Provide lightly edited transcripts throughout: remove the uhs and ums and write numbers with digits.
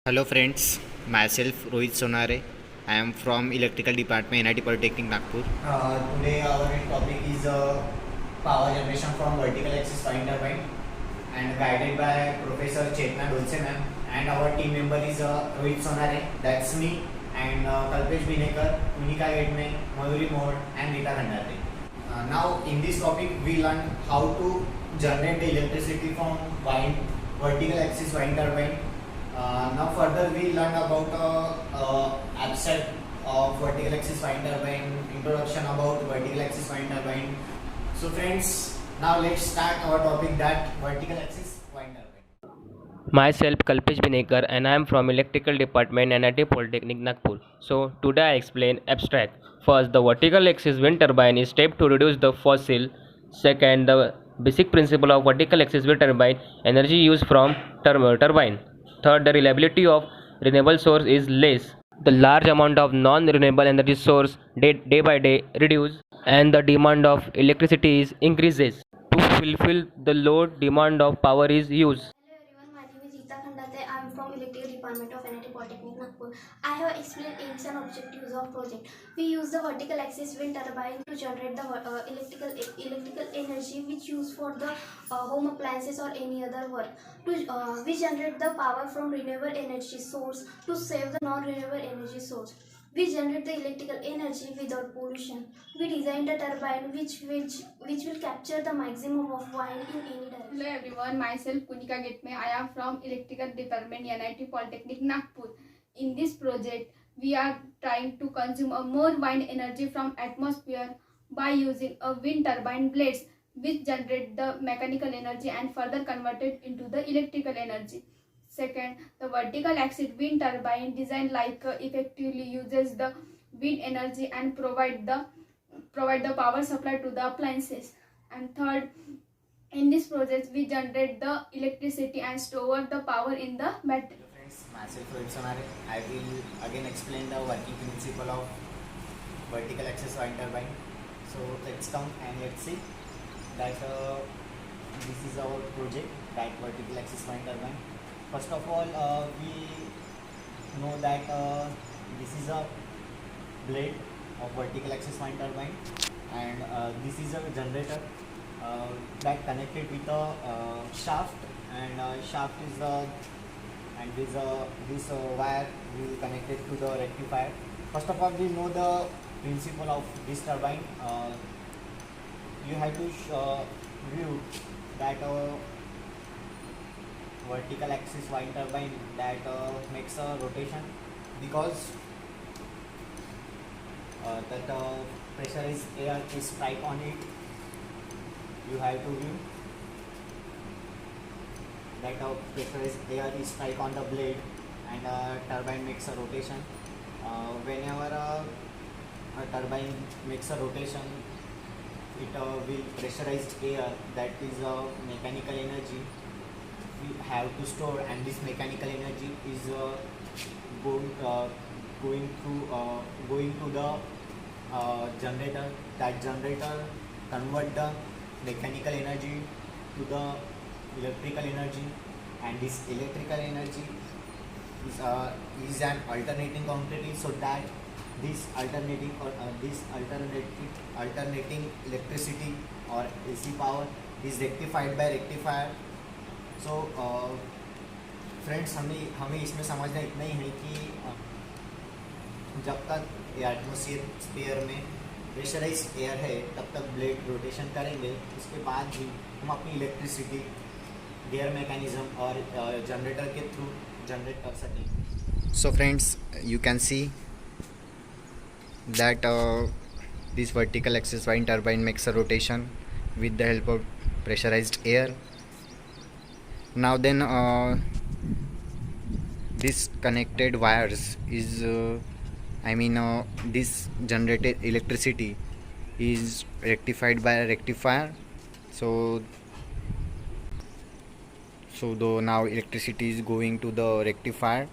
Hello friends, myself Rohit Sonare. I am from Electrical Department, NIT Polytechnic Nagpur. Today our topic is power generation from vertical axis wind turbine, and guided by Professor Chetna Dolce ma'am, and our team member is Rohit Sonare, that's me, and Kalpesh Binekar, Unika Gedme, Mayuri Mohd, and Rita Khandate. Now in this topic we learn how to generate the electricity from vertical axis wind turbine. Now further we learn about abstract of vertical axis wind turbine, introduction about vertical axis wind turbine. So friends, now let's start our topic, that vertical axis wind turbine. Myself Kalpesh Binekar and I am from Electrical Department NIT Polytechnic Nagpur. So today I explain abstract. First, the vertical axis wind turbine is step to reduce the fossil. Second, the basic principle of vertical axis wind turbine, energy used from turbine. Third, the reliability of renewable source is less. The large amount of non-renewable energy source day by day reduce and the demand of electricity is increases. To fulfill the load demand of power is used. Hello everyone, my name is Rita Khandate. I am from Electrical Department of NIT Polytechnic Nagpur. I have explained aims and objectives of project. We use the vertical axis wind turbine to generate the electrical energy which used for the home appliances or any other work. We generate the power from renewable energy source to save the non-renewable energy source. We generate the electrical energy without pollution. We design the turbine which will capture the maximum of wind in any direction. Hello everyone, myself Kunika Getme. I am from Electrical Department NIT Polytechnic Nagpur. In this project, we are trying to consume a more wind energy from atmosphere by using a wind turbine blades which generate the mechanical energy and further converted into the electrical energy. Second, the vertical axis wind turbine designed effectively uses the wind energy and provide the power supply to the appliances. And third, in this process, we generate the electricity and store the power in the battery. Hello friends, myself Rohit Sonare. I will again explain the working principle of vertical axis wind turbine. So let's come and let's see that this is our project, that vertical axis wind turbine. First of all, we know that this is a blade of vertical axis wind turbine, and this is a generator that connected with a shaft, and shaft is and this wire will connect it to the rectifier. First of all, we know the principle of this turbine. You have to view that vertical axis wind turbine that makes a rotation, because that pressurized air is strike on it. You have to view that pressurized air is strike on the blade, and turbine makes a rotation. Whenever a turbine makes a rotation, it will pressurized air, that is mechanical energy we have to store, and this mechanical energy is going to the generator. That generator convert the mechanical energy to the electrical energy, and this electrical energy is an alternating quantity, so that this alternating electricity or AC power is rectified by rectifier. So friends, हमें इसमें समझना इतना ही है कि जब तक atmosphere में pressurised air है तब तक ब्लेड रोटेशन करेंगे, उसके बाद भी हम अपनी इलेक्ट्रिसिटी गेयर मैकेनिज्म और जनरेटर के थ्रू जनरेट कर सकेंगे. So friends, you can see that this vertical axis wind turbine makes a rotation with the help of pressurized air. Now then, this connected wires is this generated electricity is rectified by a rectifier. So now electricity is going to the rectifier.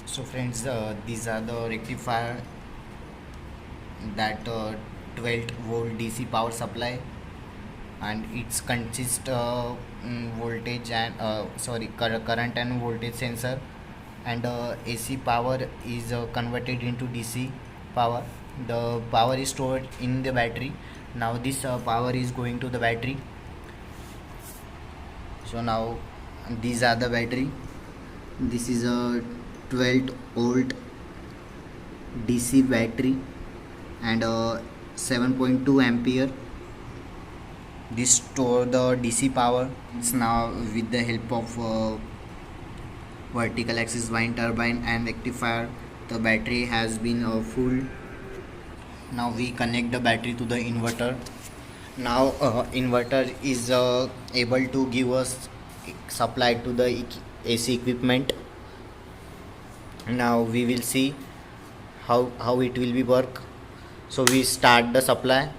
So friends, these are the rectifier, that 12 volt DC power supply, and it's consist voltage and current and voltage sensor, and AC power is converted into DC power. The power is stored in the battery. Now this power is going to the battery. So now these are the battery. This is a 12-volt DC battery and 7.2 ampere. This store the DC power. It's now with the help of vertical axis wind turbine and rectifier, the battery has been full. Now we connect the battery to the inverter. Now inverter is able to give us supply to the AC equipment. Now we will see how it will be work. So we start the supply.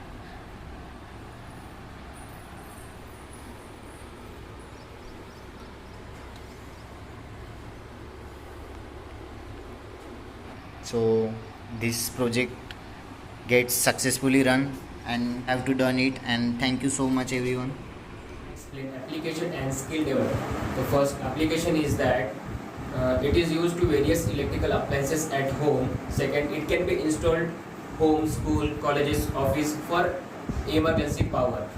So this project gets successfully run and have to done it, and thank you so much everyone. Explain application and skill development. The first application is that it is used to various electrical appliances at home. Second, it can be installed home, school, colleges, office for emergency power.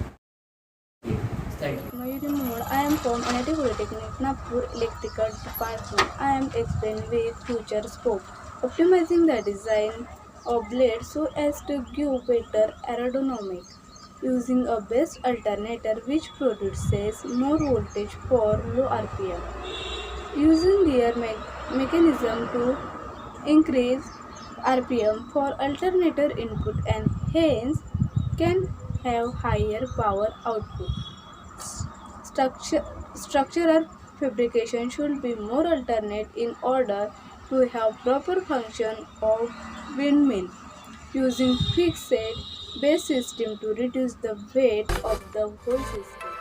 Thank you. Mayuri Mode. I am from NIT Polytechnic Nagpur Electrical Department. I am explaining with future scope, optimizing the design of blades so as to give better aerodynamic, using a best alternator which produces more voltage for low RPM, using their mechanism to increase RPM for alternator input and hence can have higher power output. Structural fabrication should be more alternate in order to have proper function of windmill, using fixed base system to reduce the weight of the whole system.